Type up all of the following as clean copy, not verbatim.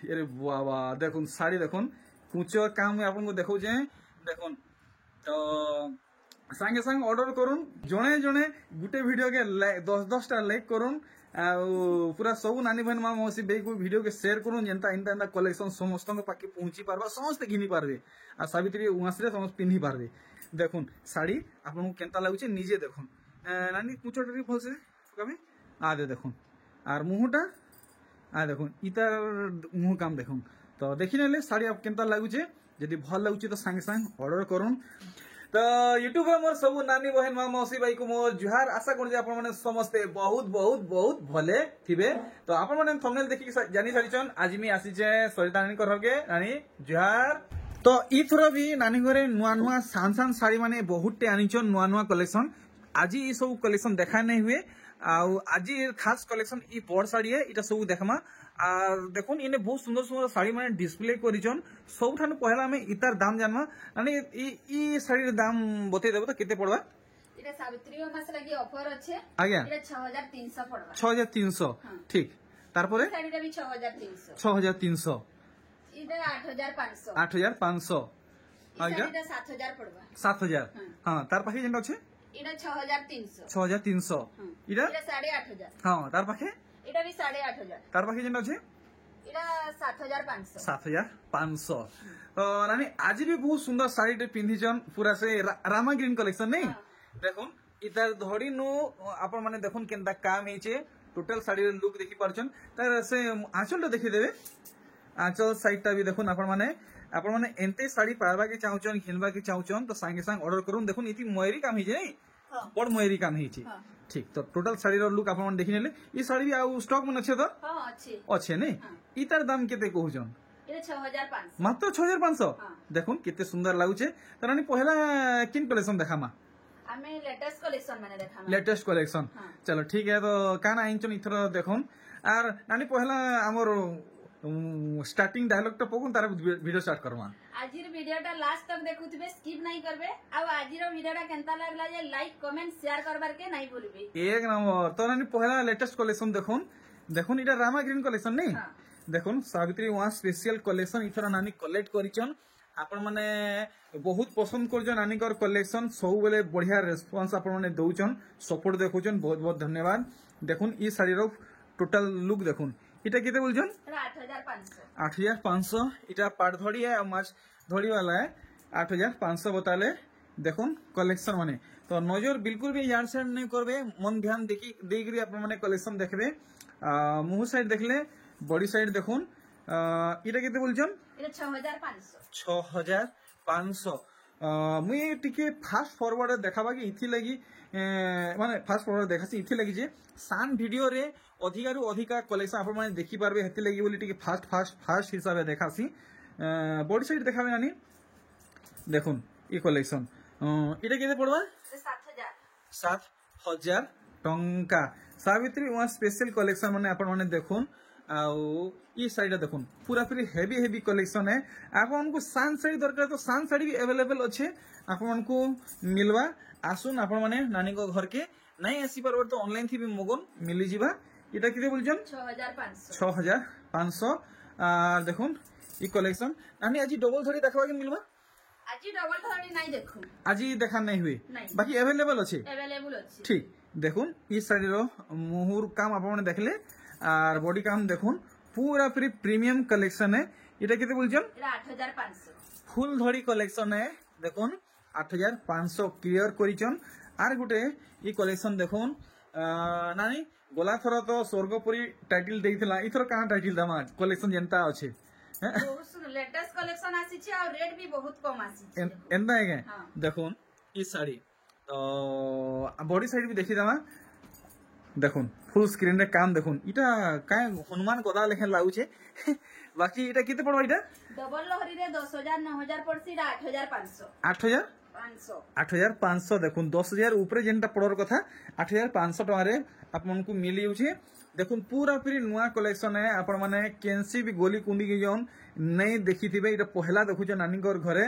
अरे बाबा देखुन शाड़ी देखुन कुचर काम आपको देखो देखुन तो सांगे सांग ऑर्डर करूँ जड़े जड़े गोटे वीडियो के 10 टा लाइक करूँ पूरा सब नानी बहन माँ मौसी बे वीडियो के शेयर करूँ जेनता इनता इनता कलेक्शन समस्त पाखे पहुँची पार्बा समस्त घिनी पार्बे आ सावित्री उआसरे समस्त पिंधि पार्बे देखुन शाड़ी आपको केनता लगुचे निजे देखुन नानी कुचटा भलसे कभी आदे देखुन आर मुहटा आ देखुन इतार मुह काम देखुन तो देखी ना शाड़ी आप केनता लगुचे जदि भल लगुचे तो सांगे सांग ऑर्डर करूँ तो यूट्यूब मोर सब नानी बहन माँ मौसी भाई को मोर जुहार आशा कर समस्ते बहुत बहुत बहुत भले थिबे तो आपण मैंने थंबनेल देखि जानी सारिछन आज मी आसीचे सरिता नानी घर के नानी जुहार तो इथर भी नानी घरे नुआ नुआ सान सान शाड़ी माने बहुत टे आनिछन नुआ नुआ कलेक्शन आज ये सब कलेक्शन देखा नहीं हुए आज खास कलेक्शन ई बड़ शाड़ी है इटा सब देखमा और देखुन इने बहुत सुंदर सुंदर शाड़ी माने डिस्प्ले करिछन सबठान पहला हमें इतार दाम जानमा माने ई शाड़ी दाम बतै देबो तो केते पड़बा इटा सावित्री मास लागि ऑफर अछि आज्ञा इटा 6300 पड़बा 6300 ठीक तार परे शाड़ीटा भी 6300 6300 इटा 8500 8500 आज्ञा इटा 7000 पड़बा 7000 हां तार पाखे जेंटा अछि इटा 6300 6300 इटा 8500 हां तार पाखे इटा भी 8500 तार पाखे जेंटा अछि इटा 7500 7500 तो नानी आज भी बहुत सुंदर शाड़ी टे पिंधिचन पूरा से रामा ग्रीन कलेक्शन नहीं देखुन इधर धड़ी नु आपण माने देखुन केनता काम हेचे टोटल शाड़ी लुक देखि परछन तार से आंचल टा देखि देबे आंचल साइड टा भी देखुन आपण माने एंते शाड़ी पारबा के चाहुचन घिनबा के चाहुचन तो सांगे सांग ऑर्डर करूं देखुन इति मयूरी काम हेचे नहीं बड़ मयूरी काम हेचे ठीक तो टोटल शाड़ी रो लुक आपण देखि नेले ई शाड़ी भी आ स्टॉक में अछि तो हां अछि अच्छे नहीं ई तार दाम केते कहउचन इटा 6500 मात्र 6500 देखुन केते सुंदर लागुचे तरानी पहला किन कलेक्शन देखामा हमें लेटेस्ट कलेक्शन माने देखामा लेटेस्ट कलेक्शन चलो ठीक है तो काना आइंचन इथर देखुन आर नानी पहला हमर स्टार्टिंग डायलॉग तो पकुन तार वीडियो स्टार्ट करवा आजिर वीडियोटा लास्ट तक देखुथिबे स्किप नहीं करबे आ आजिर वीडियोटा केनता लागला जे लाइक कमेंट शेयर करबार के नहीं भूलबे एक नंबर तो नानी पहला लेटेस्ट कलेक्शन देखुन इटा रामा ग्रीन कलेक्शन नहीं देखुन सावित्री वहाँ स्पेशल कलेक्शन इथर नानी कलेक्ट करिचन आपण माने बहुत पसंद करजन नानी कर कलेक्शन सब बेले बढ़िया रेस्पॉन्स आपण माने दउचन सपोर्ट देखुचन बहुत बहुत धन्यवाद देखुन ई साड़ी रो टोटल लुक देखुन इटा केते बोलजन 8500 इटा पाट धड़ी है और माछ धड़ी वाला है 8500 बताले देखुन कलेक्शन माने तो नजर बिल्कुल भी यार साइड नहीं करबे मन ध्यान देखि देगरी आपण माने कलेक्शन देखबे मुंह साइड देखले बॉडी साइड देखुन इटा केते बोलजन इटा 6500 मुई टिके फास्ट फॉरवर्ड देखाबा कि इथि लगी माने फास्ट फॉरवर्ड देखासी इथि लगी जे सान वीडियो रे अधिकारु अधिका कलेक्शन आपण माने देखि पारबे हेति लगी बोली टिके फास्ट हिसाब देखासी बॉडी साइड देखाबे नानी देखुन ई कलेक्शन इटा केते पड़बा 7000 टंका सावित्री वहाँ स्पेशल कलेक्शन माने आपण माने देखुन आउ ई साइड देखुन पूरा पूरी हेवी कलेक्शन है आपन को सान साड़ी दरकार तो सान साड़ी भी अवेलेबल अच्छे आपन को मिलवा आसुन आपण माने नानी को घर के नहीं आसी पर तो ऑनलाइन थी भी मगन मिली जीवा इटा किते बोलजन 6500 देखुन ई कलेक्शन नानी आज डबल धड़ी देखबा के मिलवा आज डबल धड़ी नहीं देखु आज देखा नहीं हुए बाकी अवेलेबल अच्छे ठीक देखुन ई साड़ी रो मुहुर काम आपण माने देखले और बॉडी काम देखुन पूरा पूरी प्रीमियम कलेक्शन है इटा केते बोलजन 8500 फुल धड़ी कलेक्शन है देखुन 8500 clear करिचन are Gute E collection देखुन नानी गोला थरो तो स्वर्गपुरी टाइटल देइथला इथर कहां टाइटल दामा कलेक्शन जेंता अछि बहुत लेटेस्ट कलेक्शन आसी छी और रेट भी बहुत कम आसी एंदा है देखुन ई साड़ी तो बॉडी साइड भी देखि दामा देखुन फुल स्क्रीन रे काम देखुन इटा काय हनुमान गदा लेखन लागुचे बाकी इटा केते पड़बा इटा डबल लहरी रे 10000 9000 पड़सी 8500 8500 देखुन 10000 ऊपर जेनटा पड़र कथा 8500 टका रे आपन को मिली होचे देखुन पूरा पूरी नुआ कलेक्शन है आपण माने केनसी भी गोली कुंडी के जोन नहीं देखि थिबे इटा पहला देखु छ नानी घर घरे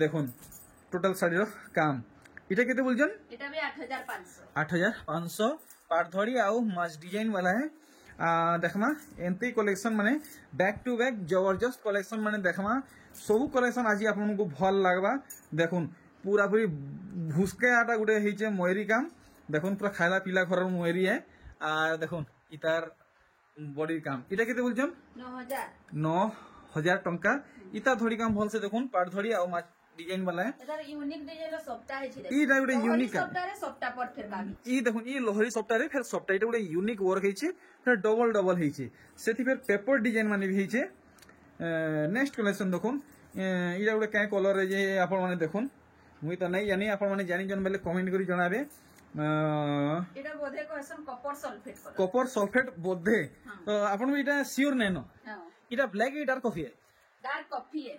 देखुन टोटल साड़ी रो काम इटा केते बोलजन इटा भी 8500 पाट धड़ी आउ माछ डिजाइन वाला है देखमा एंती कलेक्शन माने बैक टू बैक जबरदस्त कलेक्शन माने देखमा सब कलेक्शन आज आपको भल लगवा देखुन पूरा पूरी भुसके आटा गोटे होइछे मयूरी काम देखुन पूरा खाइला पिला घर मयूरी है आ देखुन इतार बॉडी काम इटा केते बोलछन 9000 टंका इता धड़ी काम भल से देखुन पाट धड़ी आ माछ डिजाइन वाला है एदार यूनिक डिजाइन रो सफ्टा है छिले ई दा गोटे यूनिक सफ्टा रे सफ्टा पर फेर काम ई देखुन ई लोहरी सफ्टा रे फिर सफ्टा इटा गोटे यूनिक वर्क होइछे फिर डबल डबल होइछे सेति फिर पेपर डिजाइन माने भी होइछे नेक्स्ट कलेक्शन देखुन इटा गोटे काय कलर रे जे आपण माने देखुन मुई तो नहीं जानी आपण माने जानि जन बेले कमेंट करी जणाबे एटा बोधे कहसन कॉपर सल्फेट बोधे तो आपण इटा श्योर नै न इटा ब्लैक है डार्क कॉफी है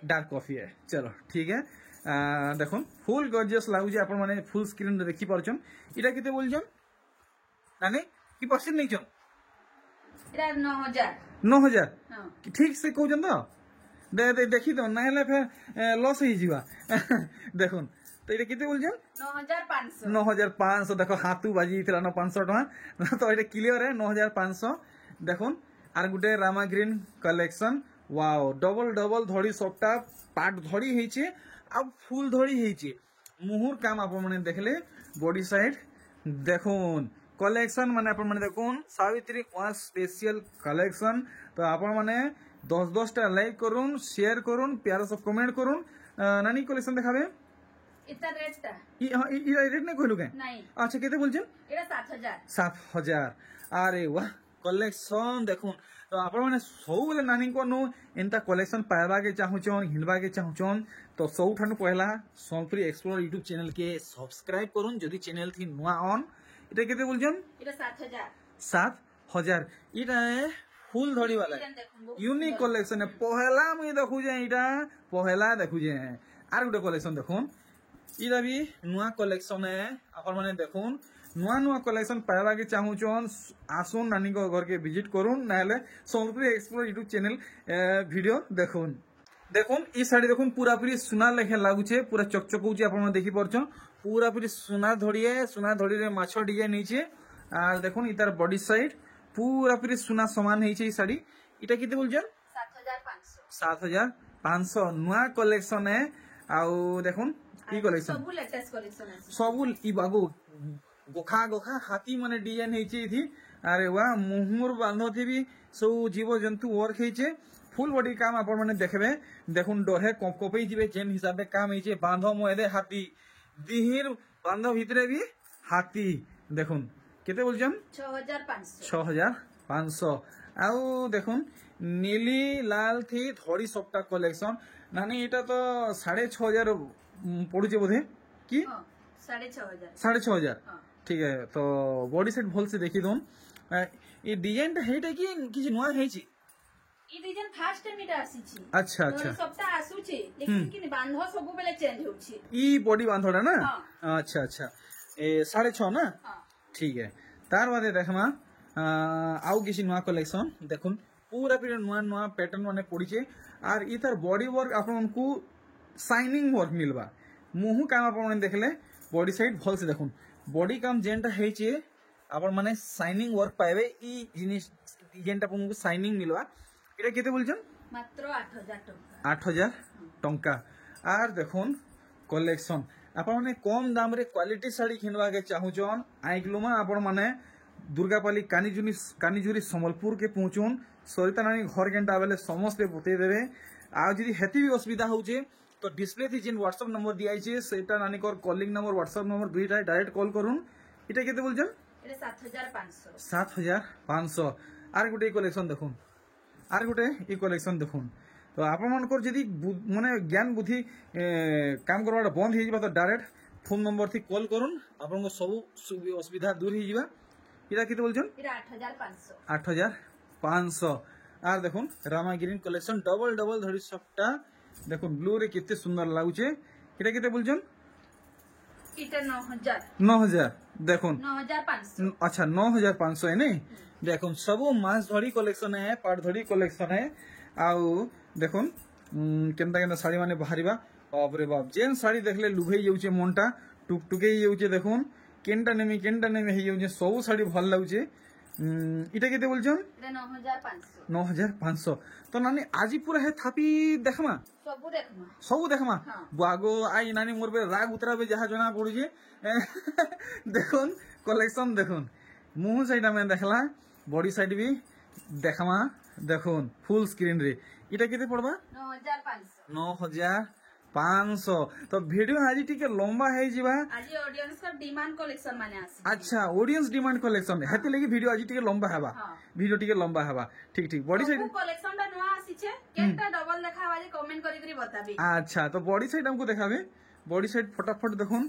डार्क कॉफी है चलो ठीक है देखुन फुल गॉर्जियस लागु जे आपण माने फुल स्क्रीन रे देखि परछन इटा केते बोलछन नानी की परसेंट नै छन इटा 9000 ठीक से कहउछन तो दे देखि तो ना हेले फिर लॉस ही जीवा देखुन तो इटा केते बोलछन 9500 देखो हाथू बाजी थिला न 500 टका तो इटा क्लियर है 9500 देखुन are Gute Rama green collection wow double double धड़ी सबटा पाट धड़ी हेचे आ फुल धड़ी हेचे मुहुर काम आप माने देखले बॉडी साइड देखुन कलेक्शन माने आप माने देखुन सावित्री वन स्पेशल कलेक्शन तो आप माने 10 टा लाइक करुन शेयर करुन प्यारा सब कमेंट करुन नानी कलेक्शन देखाबे इतना रेटटा ई रेट नै कहलु के नहीं अच्छा केते बोलछन एटा 7000 अरे वाह कलेक्शन देखुन तो आप मैंने सब बेले नानी को नो एंता कलेक्शन पाइबा के चाहूचन हिंडबा के चाहूचन तो सब ठानु पहला सोनपुरी एक्सप्लोर यूट्यूब चैनल के सब्सक्राइब करुन जदि चैनल थी नुआ ऑन इटा केते बोलछन एटा 7000 इटा फुल धड़ी वाला यूनिक कलेक्शन है पहला मुई देखु जे इटा पहला देखु जे आर गुटे कलेक्शन देखुन इटा भी नुआ कलेक्शन है आप माने देखुन नुआ नुआ कलेक्शन पाइबा के चाहूचन आसुन नानी को घर के विजिट करुन नाले Sonpuri explore YouTube channel video देखुन देखुन ई साड़ी देखुन पूरा पूरी सुना लेखे लागुचे पूरा चकचकउचे आप देखि परछन पूरा पूरी सुना धड़ी रे माछो डिजाइन नीचे आ देखुन इतार बॉडी साइड पूरा पूरी सुना समान हेचे ई साड़ी इटा किते बोलछन 7500 नुआ कलेक्शन है आउ देखुन ई कलेक्शन सब लेटेस्ट कलेक्शन है सब ई बागो गोखा गोखा हाथी माने डिजाइन हेचे थी अरे वाह मुहुर बांधो थी भी सब जीव जंतु वर्क हेचे फुल बॉडी काम आप माने देखबे देखुन डोरे कोपई जिवे जेन हिसाब काम हेचे बांधो मोएदे हाथी दिहिर बांधो भितरे भी हाथी देखुन केते बोलछन 6500 आउ देखुन नीली लाल थी थोड़ी सबटा कलेक्शन नानी एटा तो 6500 पड़ुचे बोधे की 6500 ठीक है तो बॉडी सेट भल से देखी दोन ये डिजाइन हेटा कि किछि नुआ हेछि ई डिजाइन फास्ट टाइम इटा आसीछि अच्छा अच्छा सबटा आसुछि लेकिन कि बांधो सब बेले चेंज होछि ई बॉडी बांधोडा ना अच्छा अच्छा ए 6.5 ना ठीक है तार बादे देखमा आउ किछि नुआ कलेक्शन देखुन पूरा पूरा नुआ नुआ पैटर्न माने पड़िछे आर ई तार बॉडी वर्क आपनको शाइनिंग वर्क मिलबा मुहु काम आपन देखले बॉडी साइड भल से देखुन बॉडी काम जेनटा हेचे आपण माने शाइनिंग वर्क पाइबे ई जिनिस जेनटा आपनको शाइनिंग मिलबा एटा केते बोलछन मात्र 8000 टंका आर देखुन कलेक्शन आपण माने कम दाम रे क्वालिटी साड़ी किनवा के चाहूचन आइकलुमा आपण माने दुर्गापाली कानीजुरी संबलपुर के पहुंचुन सरिता नानी घर केनटा बेले समस्त बतै देबे आ जदी हेती भी असुविधा होचे तो डिस्प्ले थी जिन व्हाट्सएप नंबर दिया है सेटा नानी कर कॉलिंग नंबर व्हाट्सएप नंबर दुईटा डायरेक्ट कॉल करूँ इटा केते बोलछन एटा 7500 7500 आर गुटे कलेक्शन देखुन आर गुटे ई कलेक्शन देखुन तो आपण मानकर जदी माने ज्ञान बुद्धि काम करवाटा बंद हो तो डायरेक्ट फोन नंबर थी कॉल करूँ आपन को सब असुविधा दूर हो जावा इटा केते बोलछन एटा 8500 आर देखुन Rama green collection double double धड़ी सबटा देखुन ब्लू रे कितने सुंदर लागुचे एटा केते बोलछन इटा 9000 देखुन 9500 अच्छा 9500 है नहीं देखुन सब मास धड़ी कलेक्शन है पाट धड़ी कलेक्शन है आउ देखुन केनता केनता साड़ी माने बाहरिबा बाप रे बाप जेन साड़ी देखले लुभेई जाउचे मनटा टुकटुके जाउचे देखुन केनटा नेमी हे जाउचे सब साड़ी भल लागुचे এটা কেতে বলছেন এটা 9500 9500 তো নানি আজি পুরা হে থাপি দেখমা ସବୁ ଦେଖମା ସବୁ দেখমা হ্যাঁ। বাগো আই নানি মোর বে রাগ উতরাবে যাহা জনা পড়ুছে দেখুন কলেকশন দেখুন মুহ সাইড আমি দেখলা বডি সাইড বি দেখমা দেখুন ফুল স্ক্রিন রে এটা কেতে পড়বা 9500 9500 তো ভিডিও আজি টিকে লম্বা হয়ে ଯିବା আজি অডিয়েন্স কা ডিমান্ড কলেকশন মানে আছে আচ্ছা অডিয়েন্স ডিমান্ড কলেকশন হেতি লাগি ভিডিও আজি টিকে লম্বা হেবা হ্যাঁ। ভিডিও টিকে লম্বা হেবা ঠিক ঠিক বডি সাইড কলেকশন টা নয়া আসিছে কেনটা ডবল দেখাবা যে কমেন্ট করি করি বতাবি আচ্ছা তো বডি সাইড हमको দেখাবে বডি সাইড ফটাফট দেখুন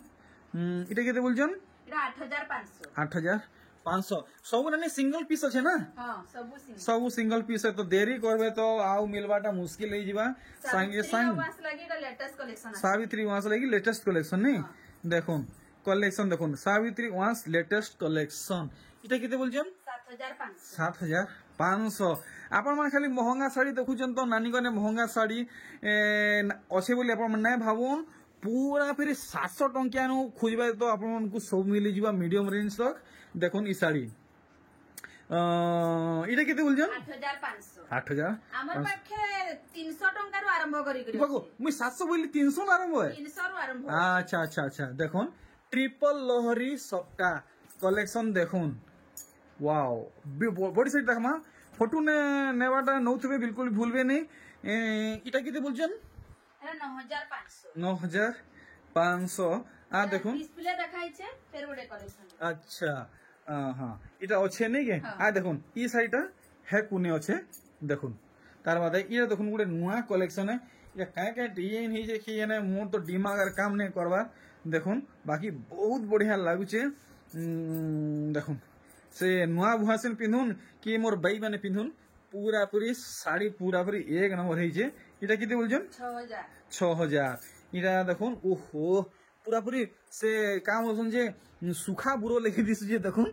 এটা কেতে বলছেন এটা 8500 8500 सब नानी सिंगल पीस আছে না हां सब सिंगल सब सिंगल पीस है तो देरी करबे तो आउ मिलबाटा मुश्किल हो जीवा संगे संग वास लगी এটা লেটেস্ট কলেকশন আছে सावित्री वास लगी लेटेस्ट कलेक्शन नहीं देखुन कलेक्शन देखुन सावित्री वास लेटेस्ट कलेक्शन এটা কেতে বলছেন 7500 7500 आपण मन खाली महंगा साड़ी देखुचन तो नानी गने महंगा साड़ी अच्छे बोली आपण मन नै भाबुन पूरा फिर 700 टंकिया नु खोजबे तो आपण मन को सब मिली जीवा मीडियम रेंज तक देखुन ई साड़ी এটা কেতে বলছেন 8500 8000 আমার পাখে 300 টাকার আরম্ভ করি করি বাগো মুই 700 বলি 300 না আরম্ভ হয় 300 রু আরম্ভ আচ্ছা আচ্ছা আচ্ছা দেখুন ট্রিপল লহরি সবটা কলেকশন দেখুন ওয়াও বডি সাইড দেখমা ফটো নেওয়াটা নৌথবে বিলকুল ভুলবে নেই এটা কেতে বলছেন এটা 9500 9500 আর দেখুন ডিসপ্লে দেখাইছে ফের ওডে কলেকশন আচ্ছা হ্যাঁ এটা আছে নেই কে আর দেখুন ই সাইডটা হে কোনে আছে দেখুন তার বাদে এটা দেখুন গোটে নয়া কলেকশন এটা কায় কায় ডিজাইন হইছে কি জানে মোর তো দিমাগ আর কাম নেই করবার দেখুন বাকি বহুত বঢ়িয়া লাগুছে দেখুন से नुआ भुआसिन पिंधुन कि मोर बाई माने पिंधुन पूरा पूरी साड़ी पूरा पूरी एक नंबर है इटा किते बोलछन 6000 इटा देखुन ओहो पूरा पूरी से काम बोलछन जे सुखा बुरो लिखि दिस जे देखुन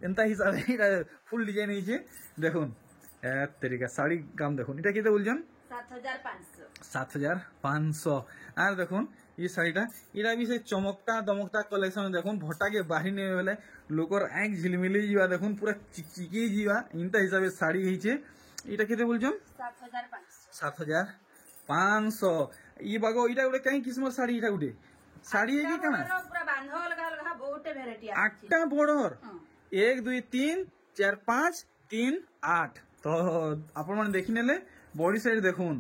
एंता हिसाब इटा फुल डिजाइन है देखुन ए तरीका साड़ी काम देखुन इटा किते बोलछन 7500 আর দেখুন এই শাড়িটা এটা বি সে চমকটা দমকটা কলেকশন দেখুন ভটাকে বাহি নেবে বেলে লোকর আঁক ঝিলমিলি যা দেখুন পুরা চিকচিকি যা ইনতা হিসাবে শাড়ি হয়েছে এটা কেতে বলছেন 7500 ই বাগো এটা গোটে কাই কিসমর শাড়ি এটা গোটে শাড়ি কি কানা পুরা বান্ধ লগা লগা বহুত ভ্যারাইটি আছে আটটা বড়র 1 2 3 4 5 3 8 তো আপন মানে দেখি নেলে বডি সাইড দেখুন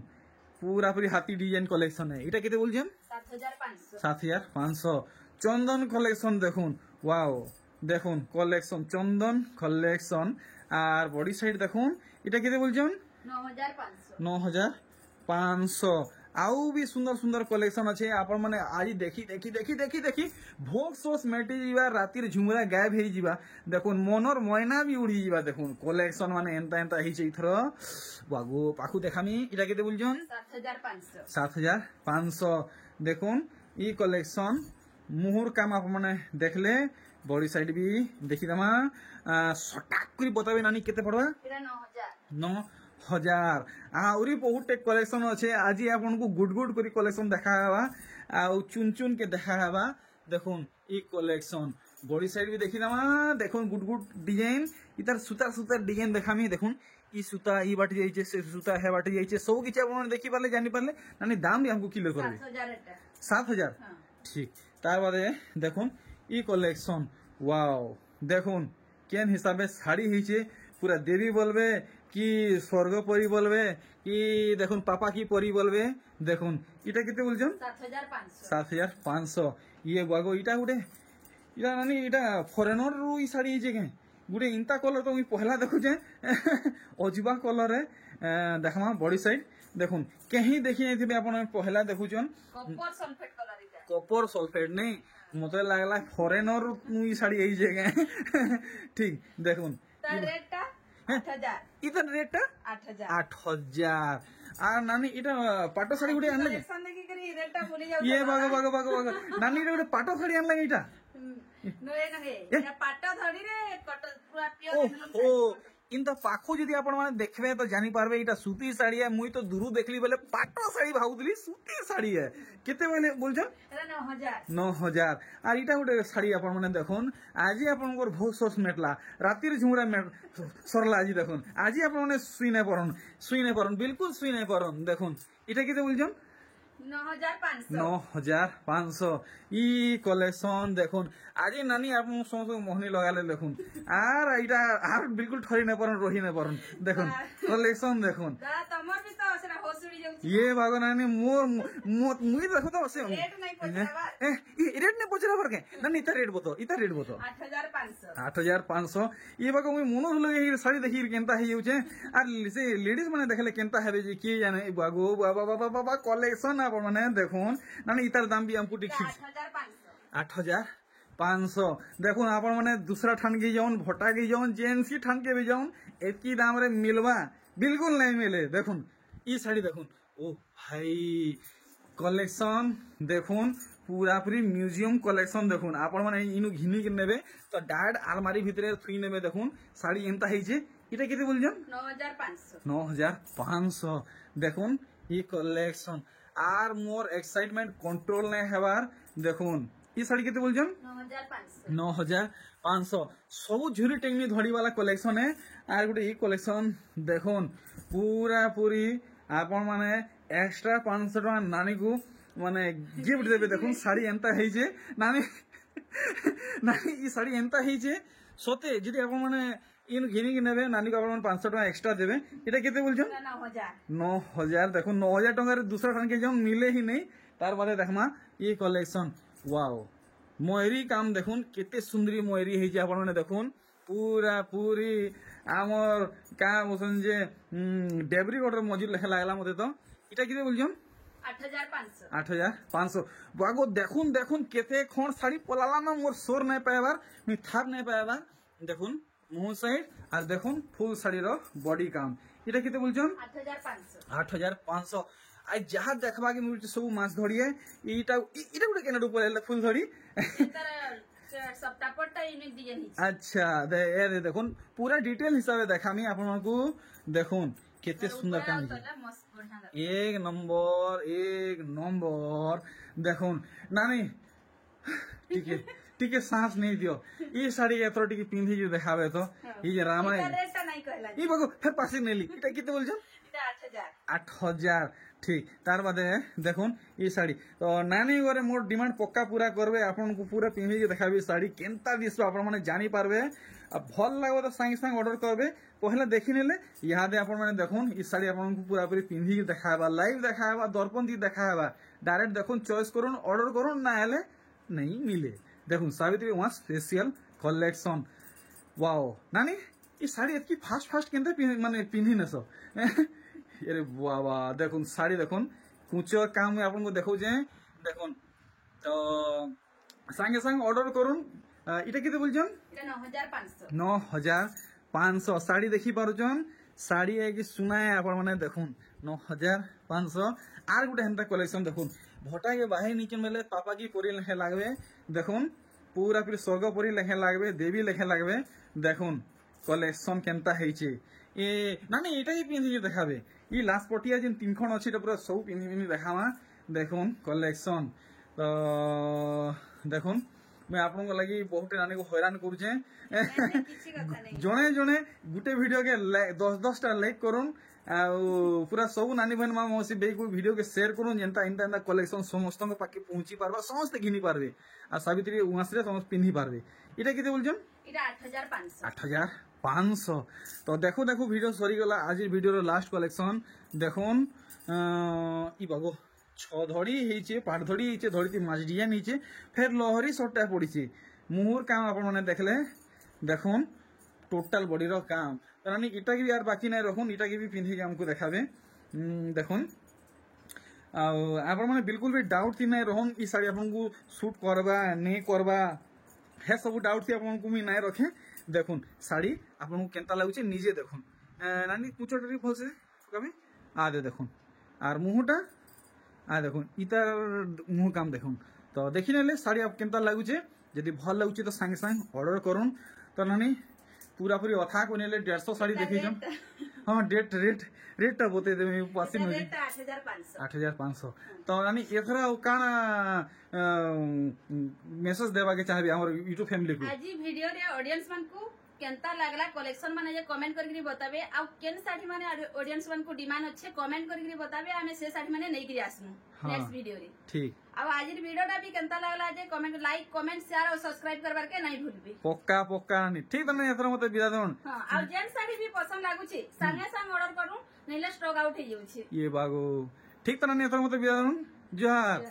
पूरा पूरी हाथी डिजाइन कलेक्शन है इटा केते बोलछेन 7500 चंदन कलेक्शन देखुन वाओ देखुन कलेक्शन चंदन कलेक्शन আর বডি সাইড দেখুন এটা কেতে বলছেন 9500 আউ भी सुंदर सुंदर कलेक्शन আছে আপন মানে आज देखी देखी देखी देखी देखी भोग सोस मेटी जीवा रातिर झुमरा गायब हे जीवा देखुन मनर मयना भी उड़ी जीवा देखुन कलेक्शन माने एंता एंता हिचे इथर बागो पाखु देखामी इटा केते बोलछन 7500 देखुन ई कलेक्शन मुहुर काम आप माने देखले बॉडी साइड भी देखी दमा सटाक करी बताबे नानी केते पड़वा एरा 9000 आउरी बहुत टे कलेक्शन अच्छे आज आपन को गुड गुड करी कलेक्शन देखा हवा आ चुन चुन के देखा हवा देखुन ई कलेक्शन बॉडी साइड भी देखी दमा देखुन गुड गुड डिजाइन इधर सुता सुता डिजाइन देखामी देखुन ई सुता ई बाटी जाइछे से सुता है बाटी जाइछे सब किछ आपन देखि पाले जानि पाले नानी दाम भी हमको किलो करबे 7000 ठीक तार बादे देखुन ई कलेक्शन वाओ देखुन केन हिसाबे साड़ी हिचे पूरा देवी बोलबे कि स्वर्ग परी बोलबे कि देखुन पापा की परी बोलबे देखुन इटा किते बोलछन 7500 ये बागो इटा गुटे इटा नानी इटा फॉरेनर रु ई साड़ी हिचे के गुटे इंता कलर तो मी पहला देखु जे अजीबा कलर रे देखमा बॉडी साइड देखुन कहीं देखि नै थिबे आपन पहला देखुचन कॉपर सल्फेट कलर इटा कॉपर सल्फेट नहीं मते लागला फॉरेनर ई साड़ी हिचे के ठीक देखुन ता रेटटा 8000 इधर रेट 8000 আর নানি এটা পাটো শাড়ি গুড়ে আনলে कलेक्शन देखि करी रेटटा भूली जाउ ये बागो बागो बागो बागो नानी रे গুড়ে পাটো শাড়ি আনলে এটা नहे नहे एटा पाटा धड़ी रे कट पूरा ओ प्योर ओ इंता पाखो जदि आपण माने देखबे तो जानि पारबे इटा सूती साड़ी है। मुई तो दूरु देखली बेले पाटो साड़ी भाउतली सूती साड़ी है। केते बेले बोलछन এটা 9000 9000 আর এটা গোটে শাড়ি আপন মানে দেখুন আজি আপনার বহুত সোস মেটলা রাতির ঝুমরা সরলা আজি দেখুন আজি আপন মানে শুই নাই পারন বিলকুল শুই নাই পারন দেখুন এটা কেতে বলছেন 9500 9500 ই কলেকশন দেখুন আজি নানি আপন সমস্ত মোহনি লাগালে দেখুন আর এটা আর বিলকুল ঠরি নাই পারন রহি নাই পারন দেখুন কলেকশন দেখুন দা তোমার বি তো সেটা হসুড়ি যাଉଛି ये भागो नानी मुई देखो तो से রেট নাই পছাবা रेट ने पचरा पर के नानी इता रेट बतो 8500 8500 ये बाको मुई मनो हलो ये साड़ी देखि केनता हे जाउचे आर से लेडीज माने देखले केनता हेबे जे की जाने बागो बाबा बाबा बाबा कलेक्शन आप माने देखुन नानी इतार दाम भी हमको ठीक 8500 देखुन आप माने दूसरा ठान के जाउन भोटा के जाउन जेएनसी ठान के भी जाउन एतकी दाम रे मिलवा बिल्कुल नहीं मिले देखुन ई साड़ी देखुन ओ भाई कलेक्शन देखुन पूरा पूरी म्यूजियम कलेक्शन देखुन आपण माने इनु घिनी के नेबे तो डायरेक्ट अलमारी भितरे थुई नेबे देखुन साड़ी एंता हेजे इटा केते बोलजन 9500 देखुन ई कलेक्शन आर मोर एक्साइटमेंट कंट्रोल नै हेबार देखुन ई साड़ी केते बोलजन 9500 सब झुरी टेक्नी धड़ी वाला कलेक्शन है आर गुटे ई कलेक्शन देखुन पूरा पूरी आपण माने एक्स्ट्रा 500 टका नानी को माने गिफ्ट देबे देखुन साड़ी एंता हेजे नानी नानी ई साड़ी एंता हेजे सते जदि आपण माने इन घिनी के नेबे नानी को आपण 500 टका एक्स्ट्रा देबे एटा केते बोलछन 9000 देखुन 9000 टका रे दूसरा ठान के जम मिले ही नहीं तार बादे देखमा ई कलेक्शन वाओ मयूरी काम देखुन केते सुंदरी मयूरी हेजे आपण माने देखुन पूरा पूरी आमर का बोसन जे डेबरी गोटर मजूर लेखा लागला मते तो इटा किते बोलछन 8500 बागो देखुन देखुन केते खण साड़ी पलाला ना मोर सोर नहीं पाएबार मी थाप नहीं पाएबार देखुन मुंह साइड और देखुन फुल साड़ी रो बॉडी काम इटा किते बोलछन 8500 आई जहां देखबा के मुझे सब माछ धड़ी है इटा इटा गुटे केना ऊपर फुल धड़ी अच्छा दे देखुन पूरा डिटेल हिसाब से देखामी आपण को देखुन केते सुंदर काम एक नंबर देखुन नानी टीके सांस नहीं दियो ये साड़ी एथरो टीके पिंधी जे देखाबे तो ये जे रामा ई बगो फिर पासी नेली इटा किते बोलछन 8000 ठीक तार बादे देखुन ये साड़ी तो नानी घरे मोर डिमांड पक्का पूरा करबे आपन को पूरा पिंधी के देखाबी साड़ी केनता दिसबो आपन माने जानि पारबे अब भल लागो तो संग संग ऑर्डर करबे पहले देखि नेले यादे आपन माने देखुन ई साड़ी आपन को पूरा पूरी पिंधी के देखाबा लाइव देखाबा दर्पण दी देखाबा डायरेक्ट देखुन चॉइस करुन ऑर्डर करुन ना हेले नहीं मिले देखुन सावित्री वहां स्पेशल कलेक्शन वाओ नानी ई साड़ी इतनी फास्ट केनते माने पिंधी नसो अरे बाबा देखुन साड़ी देखुन कुचर काम में आपन को देखौ जे देखुन तो संगे संग ऑर्डर करुन इटा केते बोलछन এটা 9500 9500 साड़ी देखि पारुछन साड़ी है कि सुना है आपन माने देखुन 9500 आर गुटे हंता कलेक्शन देखुन भोटा के बाहे नीचे मेले पापा की पोरी लेखे लागबे देखुन पूरा फिर स्वर्ग पोरी लेखे लागबे देवी लेखे लागबे देखुन कलेक्शन केनता हेचे ए नानी एटा ही पिंधी देखाबे ई लास्ट पटिया जिन तीन खण अछि पूरा सब पिंधी देखामा देखुन कलेक्शन तो देखुन मैं आपन को लगी बहुत नानी को हैरान करूचे जने जने गुटे वीडियो के 10 टा लाइक करूँ पूरा सब नानी बहन माँ मौसी बे को वीडियो के शेयर करूँ जेनता इनता इनता कलेक्शन समस्त पाके पहुंची पारबा समस्त घिनी पारबे आ सावित्री उहासरे समस्त पिंधी पारबे इटा केते बोलछन এটা 8500 तो देखो देखो वीडियो सरी गला आज वीडियो रो लास्ट कलेक्शन देखुन ई बागो छ धड़ी हेचे पाट धड़ी हेचे धड़ी माछ डिजाइन हेचे फिर लहरी सट्टा पड़ीचे मुहुर काम आपण माने देखले देखुन टोटल बॉडी रो काम यानी इटा की भी यार बाकी नहीं रखुन इटा की भी पिंधी के हमको देखाबे देखुन आपण माने बिल्कुल भी डाउट थी नहीं रहन ई साड़ी आपन को सूट करबा नहीं करबा है सब डाउट थी आपन को मी नहीं रखे देखुन साड़ी आपन को केनता लागुचे निजे देखुन नानी कुचटरी भलसे कभी आ दे देखुन आर मुहुटा आ देखुन इतार मुह काम देखुन तो देखि नेले साड़ी आप केनता लागुचे यदि भल लागुचे तो संगे संग ऑर्डर करुन तो नानी पूरा पूरी अथा को नेले 150 साड़ी देखिछन हां रेट टा बते देबे पासी न रेट 8500 8500 तो रानी एथरा काना मेसेज देबा के चाहबे हमर यूट्यूब फैमिली को आज वीडियो रे ऑडियंस मन को केनता लागला कलेक्शन माने जे कमेंट करके बताबे आ केन साड़ी माने ऑडियंस मन को डिमांड अच्छे कमेंट करके बताबे हमें से साड़ी माने नहीं करी आसनु नेक्स्ट वीडियो रे ठीक अब आज वीडियोटा भी केनता लागला जे कमेंट लाइक कमेंट शेयर और सब्सक्राइब करबार के नहीं भूलबे पक्का नहीं ठीक तने एथरा मते बिदा देन हां आ जेन साड़ी भी पसंद लागु छी संगे संग ऑर्डर करू नैले स्टॉक आउट हो जाउ छी ये बागो ठीक तने एथरा मते बिदा देन जोहार